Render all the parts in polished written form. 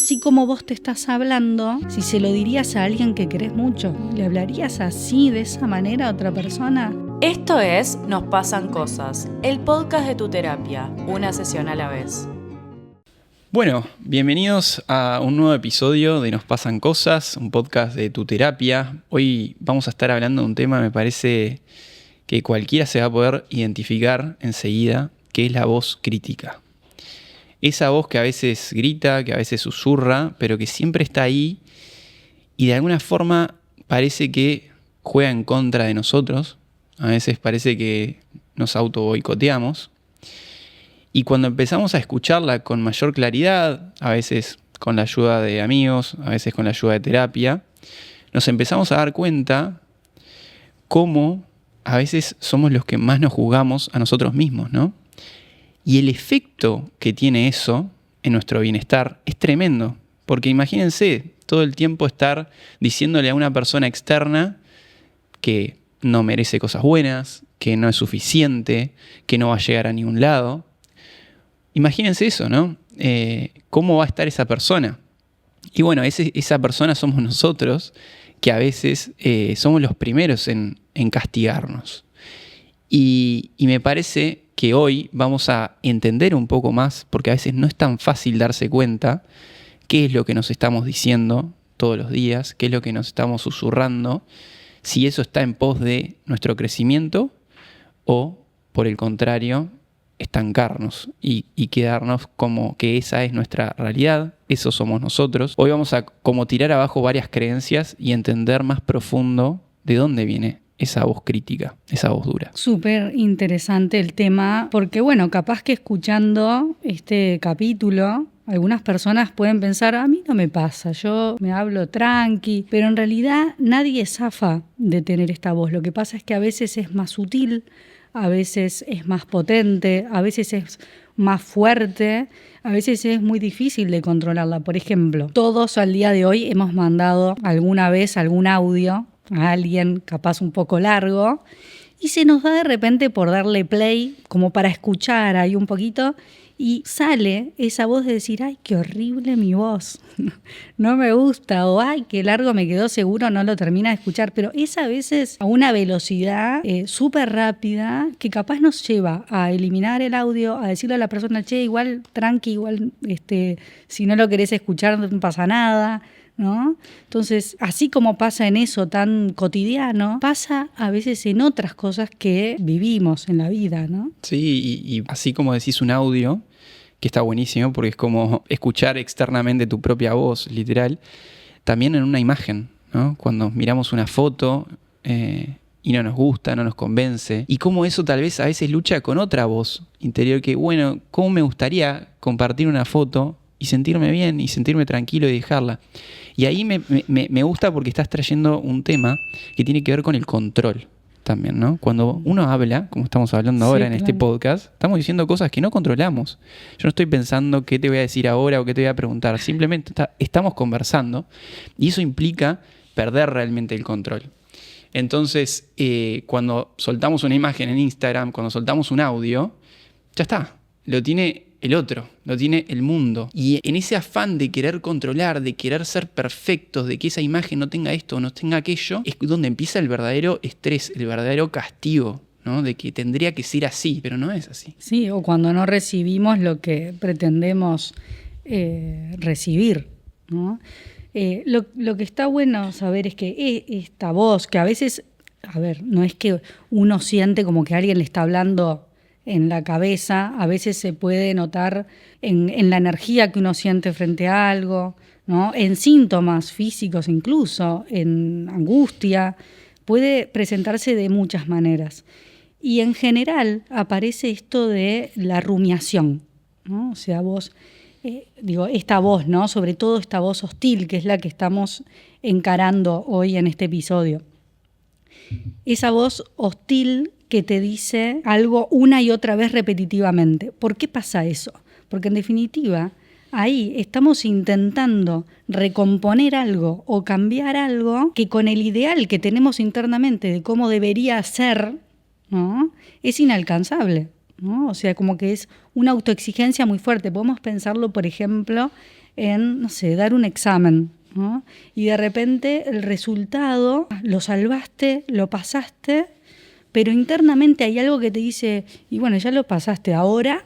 así como vos te estás hablando, si se lo dirías a alguien que querés mucho, ¿le hablarías así, de esa manera a otra persona? Esto es Nos Pasan Cosas, el podcast de tu terapia, una sesión a la vez. Bueno, bienvenidos a un nuevo episodio de Nos Pasan Cosas, un podcast de tu terapia. Hoy vamos a estar hablando de un tema, me parece que cualquiera se va a poder identificar enseguida, que es la voz crítica. Esa voz que a veces grita, que a veces susurra, pero que siempre está ahí y de alguna forma parece que juega en contra de nosotros. A veces parece que nos auto boicoteamos. Y cuando empezamos a escucharla con mayor claridad, a veces con la ayuda de amigos, a veces con la ayuda de terapia, nos empezamos a dar cuenta cómo a veces somos los que más nos juzgamos a nosotros mismos, ¿no? Y el efecto que tiene eso en nuestro bienestar es tremendo. Porque imagínense todo el tiempo estar diciéndole a una persona externa que no merece cosas buenas, que no es suficiente, que no va a llegar a ningún lado. Imagínense eso, ¿no? ¿Cómo va a estar esa persona? Y bueno, esa persona somos nosotros, que a veces somos los primeros en castigarnos. Y me parece que hoy vamos a entender un poco más, porque a veces no es tan fácil darse cuenta qué es lo que nos estamos diciendo todos los días, qué es lo que nos estamos susurrando, si eso está en pos de nuestro crecimiento o, por el contrario, estancarnos y quedarnos como que esa es nuestra realidad, eso somos nosotros. Hoy vamos a como tirar abajo varias creencias y entender más profundo de dónde viene esa voz crítica, esa voz dura. Súper interesante el tema, porque bueno, capaz que escuchando este capítulo, algunas personas pueden pensar, a mí no me pasa, yo me hablo tranqui, pero en realidad nadie zafa de tener esta voz. Lo que pasa es que a veces es más sutil, a veces es más potente, a veces es más fuerte, a veces es muy difícil de controlarla. Por ejemplo, todos al día de hoy hemos mandado alguna vez algún audio a alguien capaz un poco largo y se nos da de repente por darle play como para escuchar ahí un poquito y sale esa voz de decir, ay, qué horrible mi voz, no me gusta, o ay, qué largo me quedó, seguro no lo termina de escuchar, pero es a veces a una velocidad súper rápida que capaz nos lleva a eliminar el audio, a decirle a la persona, che, igual tranqui, igual si no lo querés escuchar no pasa nada, ¿no? Entonces, así como pasa en eso tan cotidiano, pasa a veces en otras cosas que vivimos en la vida, ¿no? Sí, y así como decís un audio, que está buenísimo porque es como escuchar externamente tu propia voz, literal, también en una imagen, ¿no? Cuando miramos una foto y no nos gusta, no nos convence, y cómo eso tal vez a veces lucha con otra voz interior que, bueno, ¿cómo me gustaría compartir una foto y sentirme bien y sentirme tranquilo y dejarla? Y ahí me gusta porque estás trayendo un tema que tiene que ver con el control también, ¿no? Cuando uno habla, como estamos hablando ahora en este podcast, estamos diciendo cosas que no controlamos. Yo no estoy pensando qué te voy a decir ahora o qué te voy a preguntar. Simplemente estamos conversando y eso implica perder realmente el control. Entonces, cuando soltamos una imagen en Instagram, cuando soltamos un audio, ya está, lo tiene el otro, lo tiene el mundo. Y en ese afán de querer controlar, de querer ser perfectos, de que esa imagen no tenga esto o no tenga aquello, es donde empieza el verdadero estrés, el verdadero castigo, ¿no? De que tendría que ser así, pero no es así. Sí, o cuando no recibimos lo que pretendemos recibir, ¿no? Lo que está bueno saber es que esta voz, que a veces, a ver, no es que uno siente como que alguien le está hablando en la cabeza, a veces se puede notar en la energía que uno siente frente a algo, ¿no? En síntomas físicos incluso, en angustia, puede presentarse de muchas maneras. Y en general aparece esto de la rumiación, ¿no? O sea, esta voz, ¿no? Sobre todo esta voz hostil, que es la que estamos encarando hoy en este episodio. Esa voz hostil que te dice algo una y otra vez repetitivamente. ¿Por qué pasa eso? Porque en definitiva, ahí estamos intentando recomponer algo o cambiar algo que con el ideal que tenemos internamente de cómo debería ser, ¿no? Es inalcanzable, ¿no? O sea, como que es una autoexigencia muy fuerte. Podemos pensarlo, por ejemplo, en, no sé, dar un examen, ¿no? Y de repente el resultado lo salvaste, lo pasaste, pero internamente hay algo que te dice, y bueno, ya lo pasaste ahora,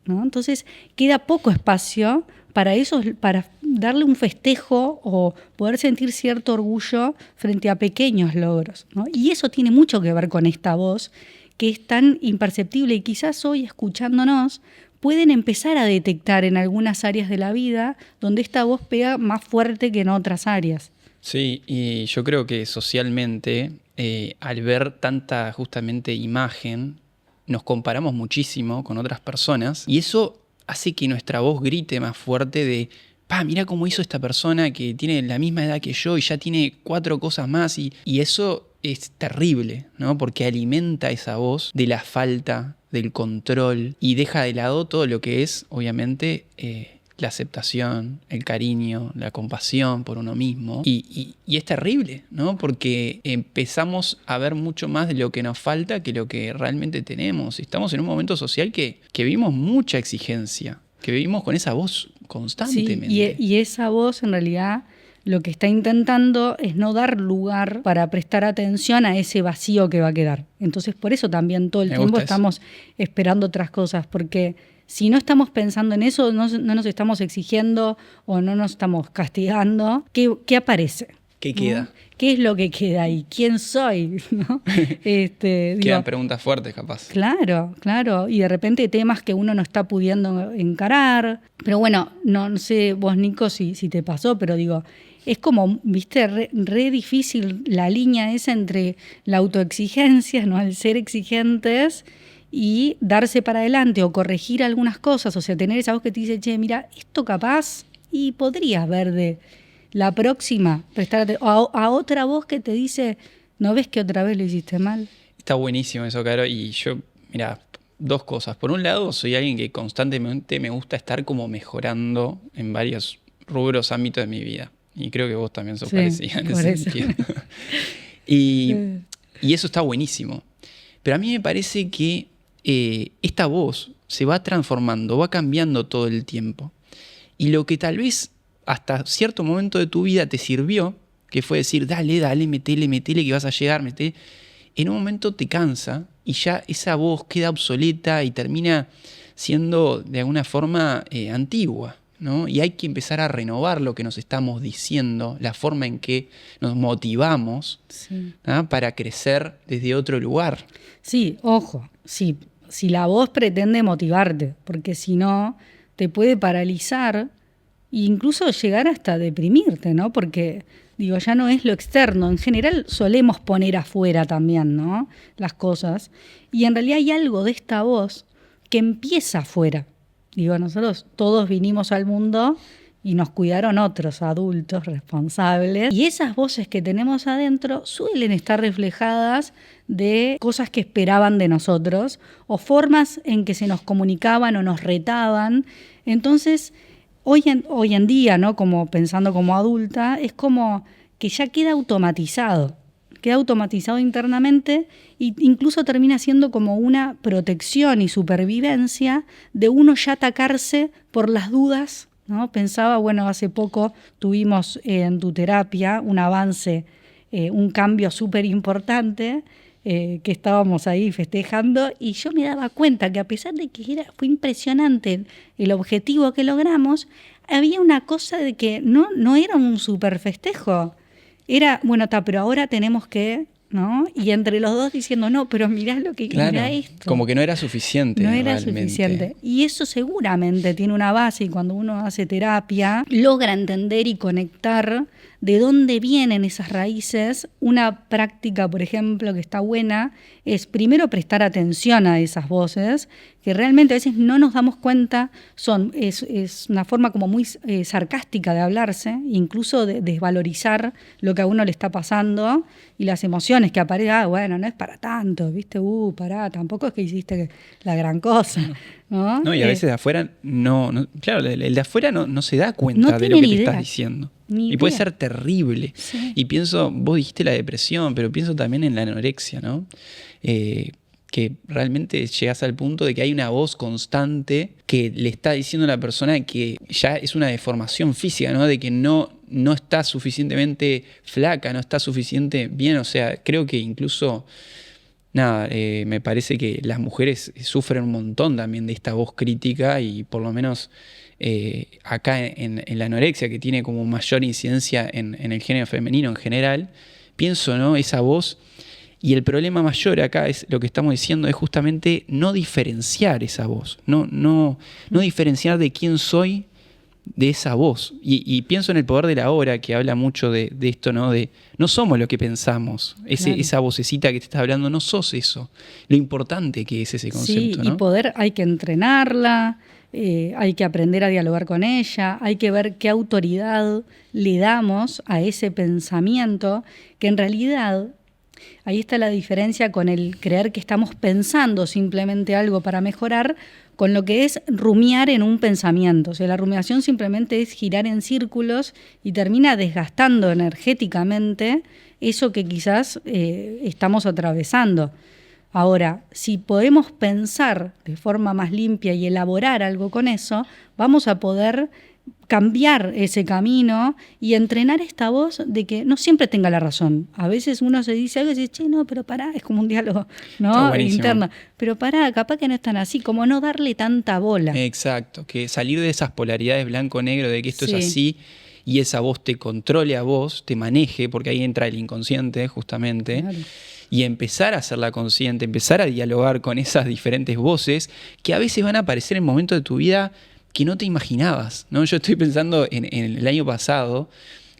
¿no? Entonces queda poco espacio para eso, para darle un festejo o poder sentir cierto orgullo frente a pequeños logros, ¿no? Y eso tiene mucho que ver con esta voz que es tan imperceptible y quizás hoy escuchándonos pueden empezar a detectar en algunas áreas de la vida donde esta voz pega más fuerte que en otras áreas. Sí, y yo creo que socialmente, al ver tanta justamente imagen, nos comparamos muchísimo con otras personas y eso hace que nuestra voz grite más fuerte de mirá cómo hizo esta persona que tiene la misma edad que yo y ya tiene 4 cosas más y eso es terrible, ¿no? Porque alimenta esa voz de la falta, del control y deja de lado todo lo que es, obviamente, la aceptación, el cariño, la compasión por uno mismo. Y es terrible, ¿no? Porque empezamos a ver mucho más de lo que nos falta que lo que realmente tenemos. Estamos en un momento social que vivimos mucha exigencia, que vivimos con esa voz constantemente. Sí, y esa voz en realidad lo que está intentando es no dar lugar para prestar atención a ese vacío que va a quedar. Entonces por eso también todo el tiempo estamos esperando otras cosas, porque si no estamos pensando en eso, no nos estamos exigiendo o no nos estamos castigando, ¿qué aparece? ¿Qué queda? ¿No? ¿Qué es lo que queda ahí? ¿Quién soy? ¿No? Quedan preguntas fuertes, capaz. Claro. Y de repente temas que uno no está pudiendo encarar. Pero bueno, no sé vos, Nico, si te pasó, pero digo, es como, viste, re difícil la línea esa entre la autoexigencia, ¿no? El ser exigentes y darse para adelante o corregir algunas cosas, o sea, tener esa voz que te dice, che, mira, esto capaz y podrías ver de la próxima, prestarte a otra voz que te dice, ¿no ves que otra vez lo hiciste mal? Está buenísimo eso, Caro, y yo, mira, 2 cosas. Por un lado, soy alguien que constantemente me gusta estar como mejorando en varios rubros, ámbitos de mi vida. Y creo que vos también sos parecida en ese sentido. y eso está buenísimo. Pero a mí me parece que esta voz se va transformando, va cambiando todo el tiempo. Y lo que tal vez hasta cierto momento de tu vida te sirvió, que fue decir, dale, metele, que vas a llegar, metele. En un momento te cansa y ya esa voz queda obsoleta y termina siendo de alguna forma antigua, ¿no? Y hay que empezar a renovar lo que nos estamos diciendo, la forma en que nos motivamos, sí, ¿no? Para crecer desde otro lugar. Sí, ojo, sí, si la voz pretende motivarte, porque si no te puede paralizar e incluso llegar hasta deprimirte, ¿no? Porque digo, ya no es lo externo. En general solemos poner afuera también, ¿no? Las cosas. Y en realidad hay algo de esta voz que empieza afuera. Digo, nosotros todos vinimos al mundo y nos cuidaron otros adultos responsables. Y esas voces que tenemos adentro suelen estar reflejadas de cosas que esperaban de nosotros o formas en que se nos comunicaban o nos retaban. Entonces, hoy en día, ¿no? Como pensando como adulta, es como que ya queda automatizado internamente e incluso termina siendo como una protección y supervivencia de uno ya atacarse por las dudas, ¿no? Pensaba, bueno, hace poco tuvimos en tu terapia un avance, un cambio súper importante, que estábamos ahí festejando, y yo me daba cuenta que a pesar de que fue impresionante el objetivo que logramos, había una cosa de que no era un super festejo. Era, bueno, pero ahora tenemos que, ¿no? Y entre los dos diciendo, no, pero mirá lo que era esto. Como que no era suficiente. No era suficiente. Y eso seguramente tiene una base, y cuando uno hace terapia, logra entender y conectar de dónde vienen esas raíces. Una práctica, por ejemplo, que está buena, es primero prestar atención a esas voces, que realmente a veces no nos damos cuenta, es una forma como muy sarcástica de hablarse, incluso de desvalorizar lo que a uno le está pasando y las emociones que aparecen. Bueno, no es para tanto, ¿viste? Pará, tampoco es que hiciste la gran cosa, ¿no? No, y a veces de afuera claro, el de afuera no se da cuenta de lo que te estás diciendo. Y puede ser terrible. Sí. Y pienso, vos dijiste la depresión, pero pienso también en la anorexia, ¿no? que realmente llegas al punto de que hay una voz constante que le está diciendo a la persona que ya es una deformación física, ¿no? De que no está suficientemente flaca, no está suficiente bien. O sea, creo que incluso, me parece que las mujeres sufren un montón también de esta voz crítica y por lo menos acá en la anorexia, que tiene como mayor incidencia en el género femenino en general, pienso, ¿no? Esa voz. Y el problema mayor acá es lo que estamos diciendo, es justamente no diferenciar esa voz, no diferenciar de quién soy de esa voz. Y pienso en El poder de la hora, que habla mucho de esto, ¿no? De no somos lo que pensamos. Claro. Esa vocecita que te está hablando, no sos eso. Lo importante que es ese concepto, Sí, ¿no? y poder, hay que entrenarla, hay que aprender a dialogar con ella, hay que ver qué autoridad le damos a ese pensamiento, que en realidad ahí está la diferencia con el creer que estamos pensando simplemente algo para mejorar, con lo que es rumiar en un pensamiento. O sea, la rumiación simplemente es girar en círculos y termina desgastando energéticamente eso que quizás estamos atravesando. Ahora, si podemos pensar de forma más limpia y elaborar algo con eso, vamos a poder cambiar ese camino y entrenar esta voz de que no siempre tenga la razón. A veces uno se dice algo y dice, che, no, pero pará, es como un diálogo, ¿no? Interno. Pero pará, capaz que no es tan así, como no darle tanta bola. Exacto, que salir de esas polaridades blanco-negro, de que esto Sí. es así y esa voz te controle a vos, te maneje, porque ahí entra el inconsciente justamente. Claro. Y empezar a hacerla consciente, empezar a dialogar con esas diferentes voces que a veces van a aparecer en momentos de tu vida que no te imaginabas, ¿no? Yo estoy pensando en el año pasado,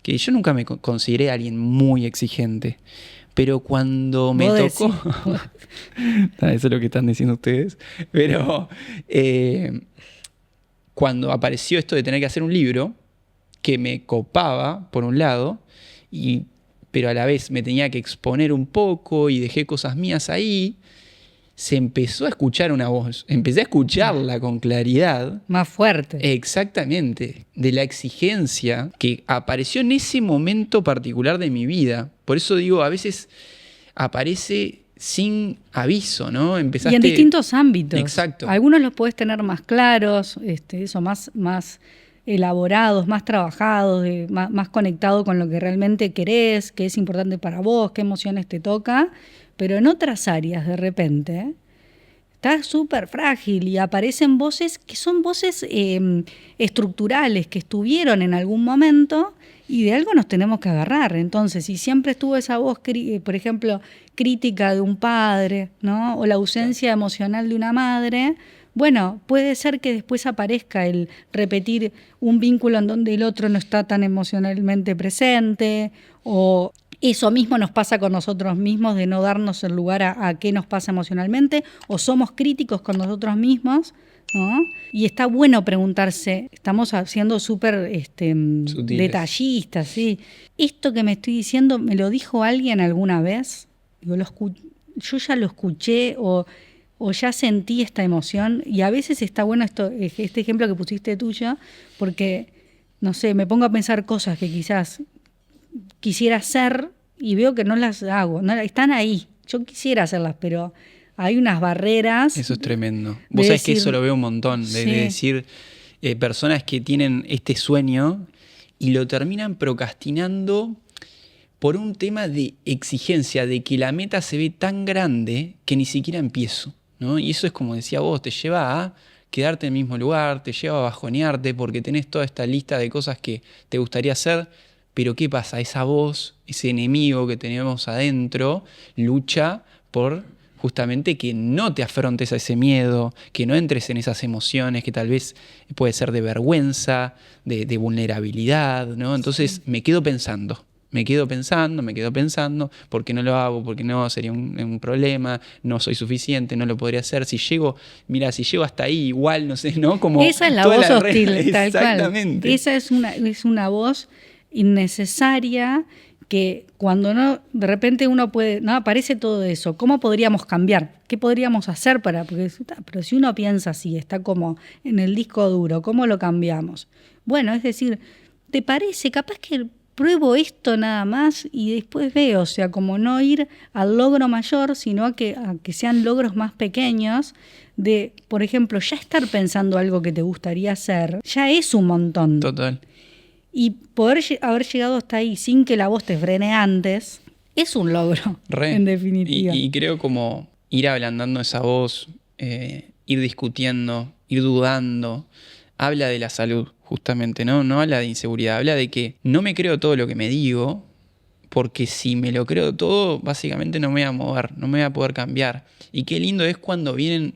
que yo nunca me consideré alguien muy exigente, pero cuando me tocó... Eso es lo que están diciendo ustedes, pero cuando apareció esto de tener que hacer un libro, que me copaba, por un lado, pero a la vez me tenía que exponer un poco y dejé cosas mías ahí, se empezó a escuchar una voz, empecé a escucharla con claridad. Más fuerte. Exactamente, de la exigencia que apareció en ese momento particular de mi vida. Por eso digo, a veces aparece sin aviso, ¿no? Y en distintos ámbitos. Exacto. Algunos los podés tener más claros, eso, más elaborados, más trabajados, más conectado con lo que realmente querés, qué es importante para vos, qué emociones te toca. Pero en otras áreas, de repente, está súper frágil y aparecen voces que son voces estructurales, que estuvieron en algún momento y de algo nos tenemos que agarrar. Entonces, si siempre estuvo esa voz, por ejemplo, crítica de un padre, ¿no? O la ausencia emocional de una madre, bueno, puede ser que después aparezca el repetir un vínculo en donde el otro no está tan emocionalmente presente, o eso mismo nos pasa con nosotros mismos, de no darnos el lugar a qué nos pasa emocionalmente, o somos críticos con nosotros mismos, ¿no? Y está bueno preguntarse, estamos siendo súper detallistas, ¿sí? ¿Esto que me estoy diciendo me lo dijo alguien alguna vez? Digo, yo ya lo escuché o ya sentí esta emoción, y a veces está bueno este ejemplo que pusiste tuyo, porque, no sé, me pongo a pensar cosas que quizás quisiera hacer y veo que no las hago, no, están ahí, yo quisiera hacerlas, pero hay unas barreras. Eso es tremendo. Vos sabés que eso lo veo un montón, de decir, personas que tienen este sueño y lo terminan procrastinando por un tema de exigencia, de que la meta se ve tan grande que ni siquiera empiezo, ¿no? Y eso es, como decía vos, te lleva a quedarte en el mismo lugar, te lleva a bajonearte porque tenés toda esta lista de cosas que te gustaría hacer, pero ¿qué pasa? Esa voz, ese enemigo que tenemos adentro, lucha por justamente que no te afrontes a ese miedo, que no entres en esas emociones que tal vez puede ser de vergüenza, de vulnerabilidad, ¿no? Entonces me quedo pensando, ¿por qué no lo hago? ¿Por qué no? Sería un problema, no soy suficiente, no lo podría hacer. Si llego hasta ahí, igual, no sé, ¿no? Como esa es la voz hostil, tal exactamente. Cual. Esa es una voz innecesaria que cuando no, de repente uno puede, no aparece todo eso, ¿cómo podríamos cambiar? ¿Qué podríamos hacer para? Porque, pero si uno piensa así, está como en el disco duro, ¿cómo lo cambiamos? Bueno, es decir, ¿te parece? Capaz que pruebo esto nada más y después veo, o sea, como no ir al logro mayor, sino a que sean logros más pequeños de, por ejemplo, ya estar pensando algo que te gustaría hacer, ya es un montón. Total. Y poder haber llegado hasta ahí sin que la voz te frene antes, es un logro, en definitiva. Y creo como ir ablandando esa voz, ir discutiendo, ir dudando, habla de la salud, justamente, ¿no? No habla de inseguridad, habla de que no me creo todo lo que me digo, porque si me lo creo todo, básicamente no me voy a mover, no me voy a poder cambiar. Y qué lindo es cuando vienen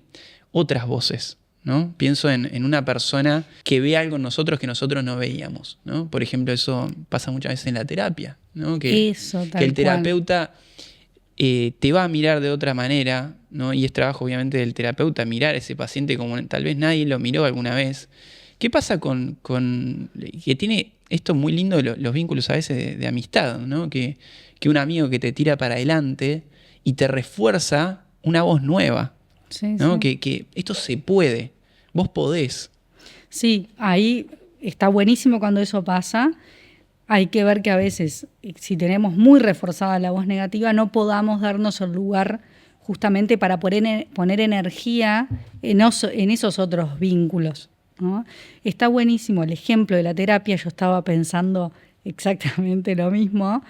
otras voces, ¿no? Pienso en una persona que ve algo en nosotros que nosotros no veíamos, ¿no? Por ejemplo, eso pasa muchas veces en la terapia, ¿no? Que el terapeuta te va a mirar de otra manera, ¿no? Y es trabajo obviamente del terapeuta mirar a ese paciente como tal vez nadie lo miró alguna vez. ¿Qué pasa con que tiene esto muy lindo, los vínculos a veces de amistad, ¿no? Que un amigo que te tira para adelante y te refuerza una voz nueva, sí, ¿no? Sí. Que esto se puede, vos podés. Sí, ahí está buenísimo cuando eso pasa. Hay que ver que a veces, si tenemos muy reforzada la voz negativa, no podamos darnos el lugar justamente para poner energía en esos otros vínculos, ¿no? Está buenísimo el ejemplo de la terapia. Yo estaba pensando exactamente lo mismo,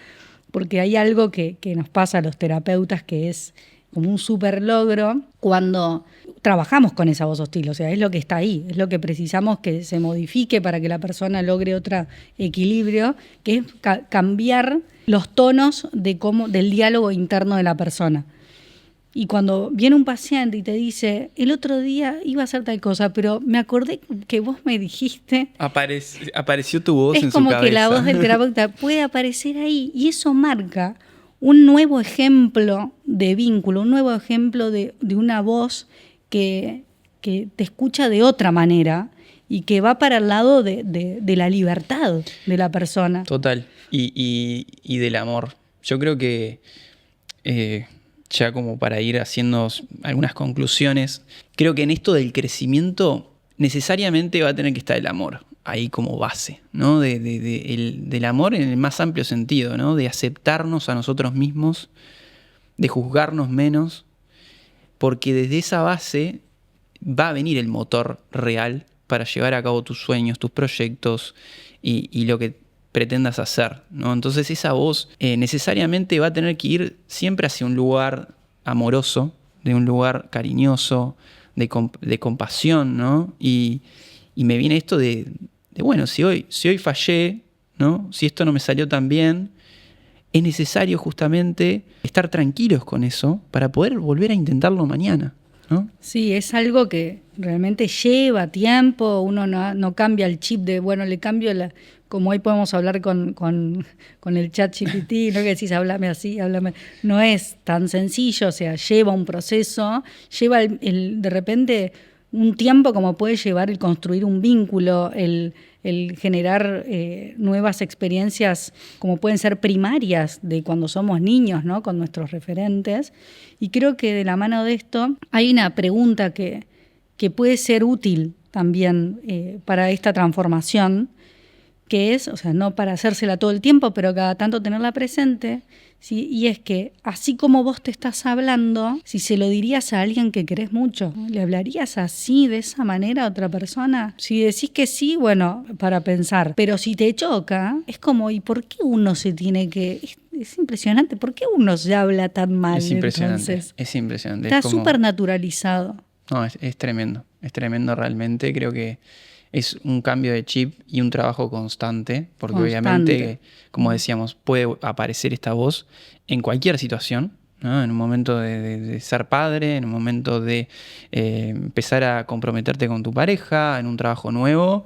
porque hay algo que nos pasa a los terapeutas que es como un súper logro cuando trabajamos con esa voz hostil. O sea, es lo que está ahí, es lo que precisamos que se modifique para que la persona logre otro equilibrio, que es cambiar los tonos del diálogo interno de la persona. Y cuando viene un paciente y te dice, el otro día iba a hacer tal cosa, pero me acordé que vos me dijiste... Apareció tu voz en su cabeza. Es como que la voz del terapeuta puede aparecer ahí, y eso marca un nuevo ejemplo de vínculo, un nuevo ejemplo de una voz que te escucha de otra manera y que va para el lado de la libertad de la persona. Total. Y del amor. Yo creo que... ya como para ir haciendo algunas conclusiones, creo que en esto del crecimiento necesariamente va a tener que estar el amor ahí como base, ¿no? Del amor en el más amplio sentido, ¿no? De aceptarnos a nosotros mismos, de juzgarnos menos, porque desde esa base va a venir el motor real para llevar a cabo tus sueños, tus proyectos y lo que pretendas hacer, ¿no? Entonces esa voz necesariamente va a tener que ir siempre hacia un lugar amoroso, de un lugar cariñoso, de compasión, ¿no? Y me viene esto de bueno, si hoy fallé, ¿no? Si esto no me salió tan bien, es necesario justamente estar tranquilos con eso para poder volver a intentarlo mañana, ¿no? Sí, es algo que realmente lleva tiempo. Uno no cambia el chip de, bueno, le cambio como hoy podemos hablar con el chat GPT, ¿no? Que decís, háblame así, háblame. No es tan sencillo, o sea, lleva un proceso, lleva de repente un tiempo como puede llevar el construir un vínculo, el generar nuevas experiencias como pueden ser primarias de cuando somos niños, ¿no? Con nuestros referentes. Y creo que de la mano de esto hay una pregunta que puede ser útil también para esta transformación, que es, o sea, no para hacérsela todo el tiempo, pero cada tanto tenerla presente, ¿sí? Y es que, así como vos te estás hablando, si se lo dirías a alguien que querés mucho, ¿le hablarías así, de esa manera a otra persona? Si decís que sí, bueno, para pensar, pero si te choca, es como, ¿y por qué uno se tiene que...? Es impresionante, ¿por qué uno se habla tan mal? Es impresionante, entonces? es impresionante. Está súper naturalizado. No, es tremendo realmente, creo que es un cambio de chip y un trabajo constante, porque obviamente, como decíamos, puede aparecer esta voz en cualquier situación, ¿no? En un momento de ser padre, en un momento de empezar a comprometerte con tu pareja, en un trabajo nuevo,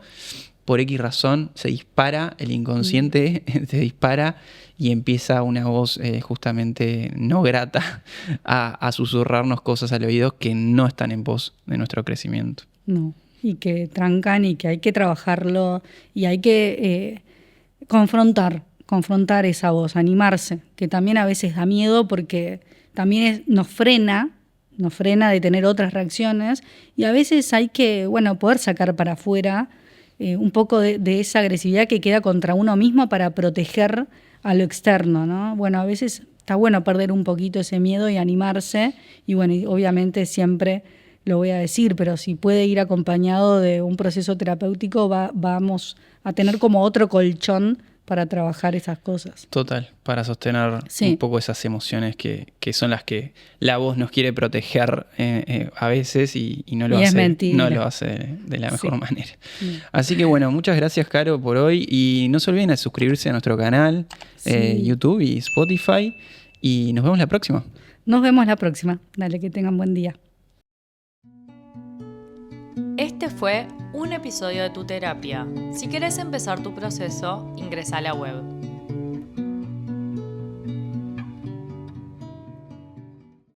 por X razón se dispara, el inconsciente se dispara y empieza una voz justamente no grata a susurrarnos cosas al oído que no están en pos de nuestro crecimiento. No. Y que trancan y que hay que trabajarlo y hay que confrontar esa voz, animarse, que también a veces da miedo porque también nos frena de tener otras reacciones y a veces hay que, bueno, poder sacar para afuera un poco de esa agresividad que queda contra uno mismo para proteger a lo externo, ¿no? Bueno, a veces está bueno perder un poquito ese miedo y animarse, y bueno, y obviamente siempre lo voy a decir, pero si puede ir acompañado de un proceso terapéutico, vamos a tener como otro colchón para trabajar esas cosas. Total, para sostener Sí. un poco esas emociones que son las que la voz nos quiere proteger a veces y no lo Y es hace, mentira. no lo hace de la mejor Sí. manera. Sí. Así que bueno, muchas gracias, Caro, por hoy, y no se olviden de suscribirse a nuestro canal, Sí. YouTube y Spotify, y nos vemos la próxima. Nos vemos la próxima. Dale, que tengan buen día. Este fue un episodio de Tu Terapia. Si querés empezar tu proceso, ingresa a la web